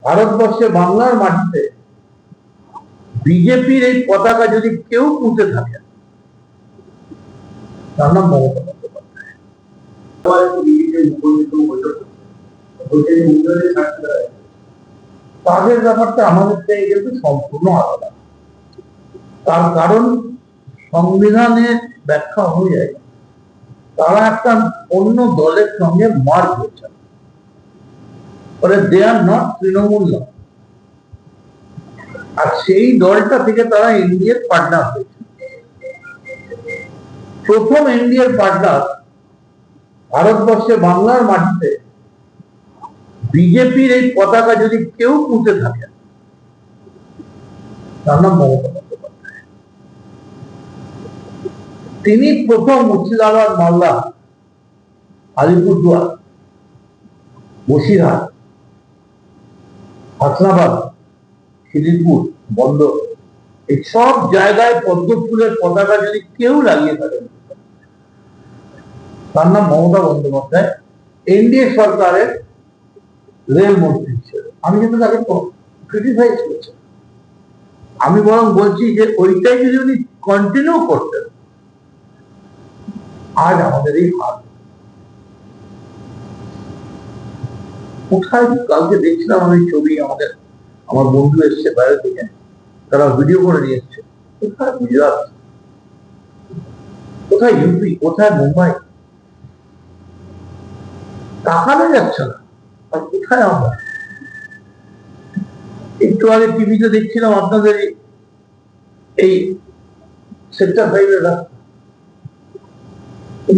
ভারতবর্ষে বাংলার মাটিতে বিজেপির এই পতাকা যদি কেউ পুঁতে থাকে তার নাম মমতা বন্দ্যোপাধ্যায়। তাদের ব্যাপারটা আমাদের থেকে কিন্তু সম্পূর্ণ আলাদা। তার কারণ সংবিধানের ব্যাখ্যা অনুযায়ী তারা একটা অন্য দলের সঙ্গে মার্জ হয়েছে, দে আর নট তৃণমূল নয়। আর সেই দলটা থেকে তারা এনডিএর পার্টনার হয়েছে। প্রথম এনডিএর পার্টনার ভারতবর্ষে বাংলার মাটিতে বিজেপির এই পতাকা যদি কেউ পুঁতে থাকে তার নাম মমতা বন্দ্যোপাধ্যায়। তিনি প্রথম মুর্শিদাবাদ, মালদা, আলিপুরদুয়ার, বসিরহাট, হাসনাবাদ, খিদিরপুর, বন্দর এই সব জায়গায় পদ্ম ফুলের পতাকা যদি কেউ লাগিয়ে থাকেন তার নাম মমতা বন্দ্যোপাধ্যায়। এনডিএ সরকারের রেলমন্ত্রী হিসেবে আমি কিন্তু তাকে ক্রিটিসাইজ করছি। আমি বরং বলছি যে ওইটাই যদি উনি কন্টিনিউ করতেন আজ আমাদের এই হাল। কোথায় কালকে দেখছিলাম আমি ছবি, আমার বন্ধু এসছে বাইরে থেকে, তারা ভিডিও করে নিয়ে এসছে। কোথায় গুজরাট, কোথায় ইউপি, কোথায় মুম্বাই, তাকানো যাচ্ছে না। আর কোথায় আমরা? একটু আগে টিভিতে দেখছিলাম আপনাদের এই সেক্টর 5 এর রাস্তা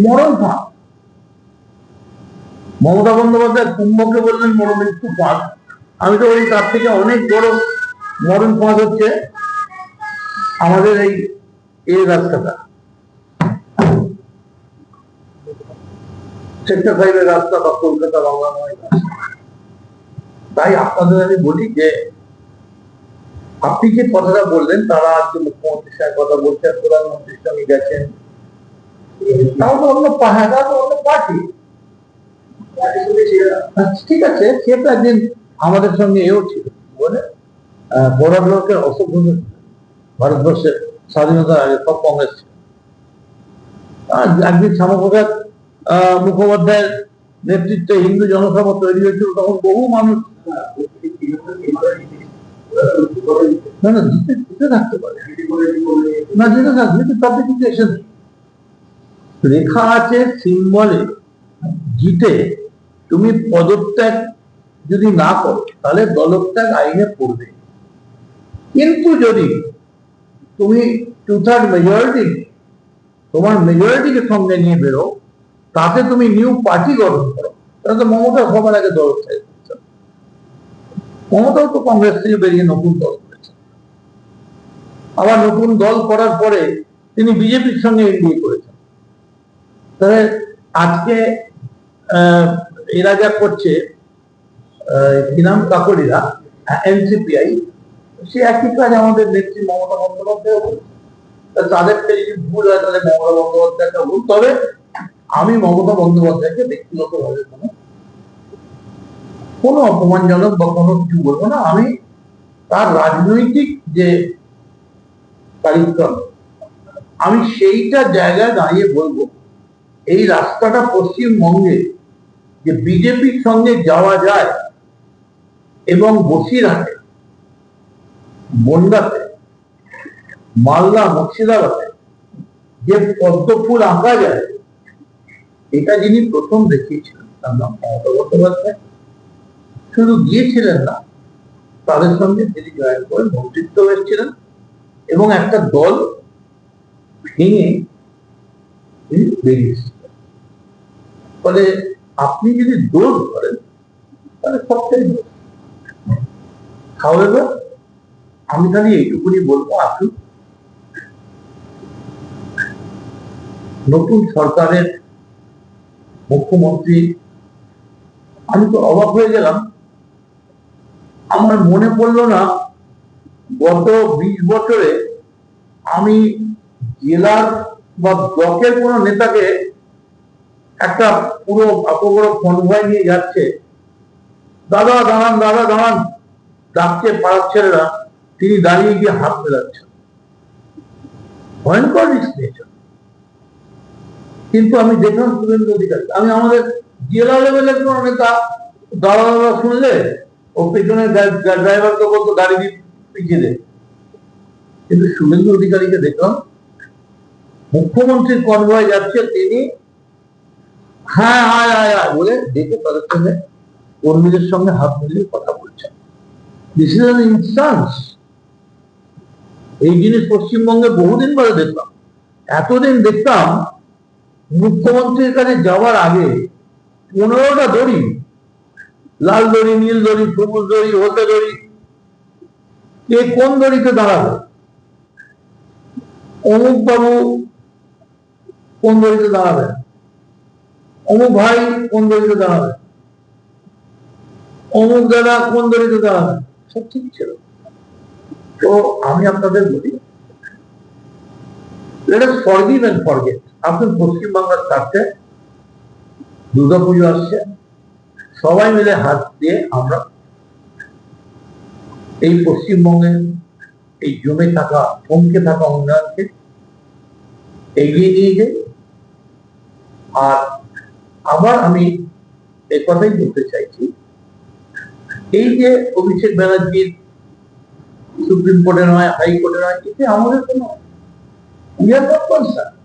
মরণ ফাঁক। মমতা বন্দ্যোপাধ্যায় কুম্ভকে বললেন মরমৃত্যু ফাঁক। আমি তো বলি তার থেকে অনেক বড় মরণ ফাঁক হচ্ছে আমাদের এই রাস্তাটা, সেক্টর 5 এর রাস্তা বা কলকাতা বাংলাময় রাস্তা। তাই আপনাদের আমি বলি যে আপনি যে কথাটা বললেন, তারা আজকে মুখ্যমন্ত্রীর সঙ্গে কথা বলছেন, প্রধানমন্ত্রীর সঙ্গে গেছেন, তাও তো অন্য পাহাড়া, তো অন্য পার্টি। ঠিক আছে, সেটা একদিন আমাদের সঙ্গে এও ছিল বলে বড় লোকের অসভ্য ভারতবর্ষের স্বাধীনতার আগে সব কংগ্রেস ছিল। একদিন শ্যামাপ্রসাদ মুখোপাধ্যায়ের নেতৃত্বে হিন্দু জনসভা তৈরি হয়েছিল, তখন বহু মানুষ থাকতে পারে না, যেটা থাকবে তাতে কিছু এসে নেই। লেখা আছে সিম্বলে, জিতে তুমি পদত্যাগ যদি না করো তাহলে দলত্যাগ আইনে পড়বে। কিন্তু যদি তুমি 2/3 মেজরিটি, তোমার মেজরিটিকে সঙ্গে নিয়ে বেরো, তাতে তুমি নিউ পার্টি গঠন করো, তাহলে তো মমতা সবার আগে দলত্যাগ করছে। মমতাও তো কংগ্রেস থেকে বেরিয়ে নতুন দল করেছে। আবার নতুন দল করার পরে তিনি বিজেপির সঙ্গে এনডিএ করেছেন। তাহলে আজকে এরা যা করছে, কি নাম, কাকলিরা, এনসিপিআই, সে একই কাজ আমাদের নেত্রী মমতা বন্দ্যোপাধ্যায় বলছে। তাদেরকে যদি ভুল হয় তাহলে মমতা বন্দ্যোপাধ্যায়টা ভুল। তবে আমি মমতা বন্দ্যোপাধ্যায়কে ব্যক্তিগত ভাবে কোনো অপমানজনক বা কোনো কিছু বলবো না। আমি তার রাজনৈতিক যে কারিক্রম, আমি সেইটা জায়গায় দাঁড়িয়ে বলবো এই রাস্তাটা পশ্চিমবঙ্গে যে বিজেপির সঙ্গে যাওয়া যায় এবং বসিরহাটে, বনগাঁতে, মালদা, মুর্শিদাবাদে যে পদ্ম ফুল আঁকা যায়, এটা যিনি প্রথম দেখিয়েছিলেন তার নাম মমতা বন্দ্যোপাধ্যায়। শুধু গিয়েছিলেন না, তাদের সঙ্গে তিনি জয়েন করে মন্ত্রিত্ব হয়েছিলেন এবং একটা দল ভেঙে তিনি বেরিয়েছিলেন। ফলে আপনি যদি দোষ করেন তাহলে সবটাই দোষ। However, আমি খালি এইটুকুনি বলবো, আসুন নতুন সরকারের মুখ্যমন্ত্রী, আমি তো অবাক হয়ে গেলাম। আমার মনে পড়লো না গত 20 বছরে আমি জেলার বা ব্লকের কোন নেতাকে একটা পুরো এত বড় কনভয় নিয়ে যাচ্ছে, দাদা দাঁড়ান, দাদা দাঁড়ান, ডাকছে পাড়ার ছেলেরা, তিনি দাঁড়িয়ে গিয়ে হাত মেলাচ্ছেন, ভয়ঙ্কর রিস্ক নিয়েছেন। কিন্তু আমি দেখলাম শুভেন্দু অধিকারী, আমি আমাদের জেলা লেভেলের কোন নেতা দাঁড়ানো শুনলে ও পেছনে ড্রাইভারকে বলতো গাড়ি দিয়ে পিছিয়ে দেয়, কিন্তু শুভেন্দু অধিকারীকে দেখলাম মুখ্যমন্ত্রীর কনভয় যাচ্ছে, তিনি হ্যাঁ আয় আয় আয় বলে দেখে তাদের সঙ্গে কর্মীদের সঙ্গে হাত মিলিয়ে কথা বলছেন। This is an instance. এই জিনিস পশ্চিমবঙ্গে বহুদিন পরে দেখলাম। এতদিন দেখতাম মুখ্যমন্ত্রীর কাছে যাওয়ার আগে 15টা দড়ি, লাল দড়ি, নীল দড়ি, সবুজ দড়ি, হলদে দড়ি, কে কোন দড়িতে দাঁড়াবে, অমুক বাবু কোন দড়িতে দাঁড়াবে, অমুক ভাই কোন দড়িতে দাঁড়াবে, অমুক দাদা কোন দড়িতে দাঁড়াবে, সব ঠিক ছিল। তো আমি আপনাদের বলি, let us forgive and forget। আপনি পশ্চিমবাংলার স্বার্থে দুর্গাপুজো আসছে, সবাই মিলে হাত দিয়ে আমরা এই পশ্চিমবঙ্গের এই জমে থাকা, থমকে থাকা উন্নয়নকে এগিয়ে নিয়ে যাই। আর আবার আমি এই কথাই বলতে চাইছি, এই যে অভিষেক ব্যানার্জির সুপ্রিম কোর্টে নয়, হাইকোর্টে নয়, এতে আমাদের কোনো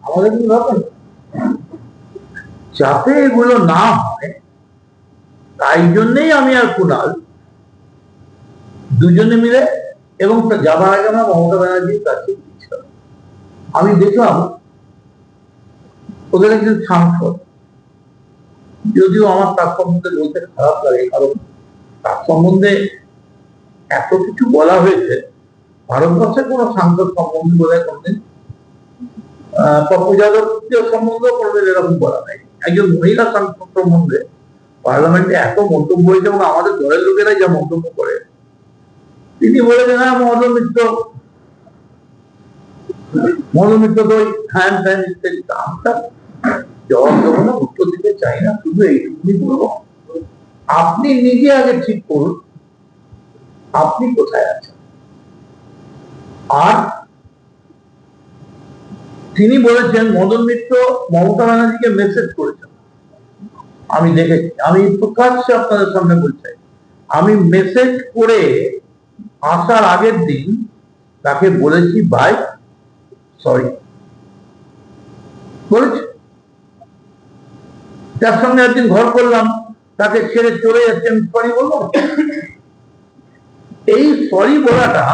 আমাদের কোনো ব্যাপার না। যাতে এগুলো না হয়, তাই জন্যই আমি আর কুণাল দুজনে মিলে, এবং যাবার আগে আমরা মমতা ব্যানার্জির কাছে গিয়েছিলাম। আমি দেখলাম ওদের একজন সাংসদ, যদিও আমার তার সম্বন্ধে বলতে খারাপ লাগে, কারণ তার সম্বন্ধে এত কিছু বলা হয়েছে, ভারতবর্ষের কোন সাংসদ সম্বন্ধে বোধ হয় কোনদিন, পপ্পু যাদবের সম্বন্ধে কোনদিন এরকম বলা নাই। একজন মহিলা সাংসদ সম্বন্ধে পার্লামেন্টে এত মন্তব্য হয়েছে, এবং আমাদের দলের লোকেরাই যা মন্তব্য করে, তিনি বলেছেন হ্যাঁ মদন মিত্র তো হ্যান ফ্যান ইত্যাদি। আমরা জবাব দেবো না, উত্তর দিতে চাই না, শুধু এইটুকুনি বলবো, আপনি নিজে আগে ঠিক করুন আপনি কোথায় আছেন। আর তিনি বলেছেন মদন মিত্র মমতা ব্যানার্জিকে মেসেজ করেছেন, আমি দেখেছি, আমি প্রকাশ্যে আপনাদের সামনে বলছি, আমি মেসেজ করে আসার আগের দিন তাকে বলেছি ভাই সরি বলেছি। তার সঙ্গে একদিন ঘর করলাম, তাকে ছেড়ে চলে যাচ্ছে, আমি সরি বলবো। এই সরি বলাটা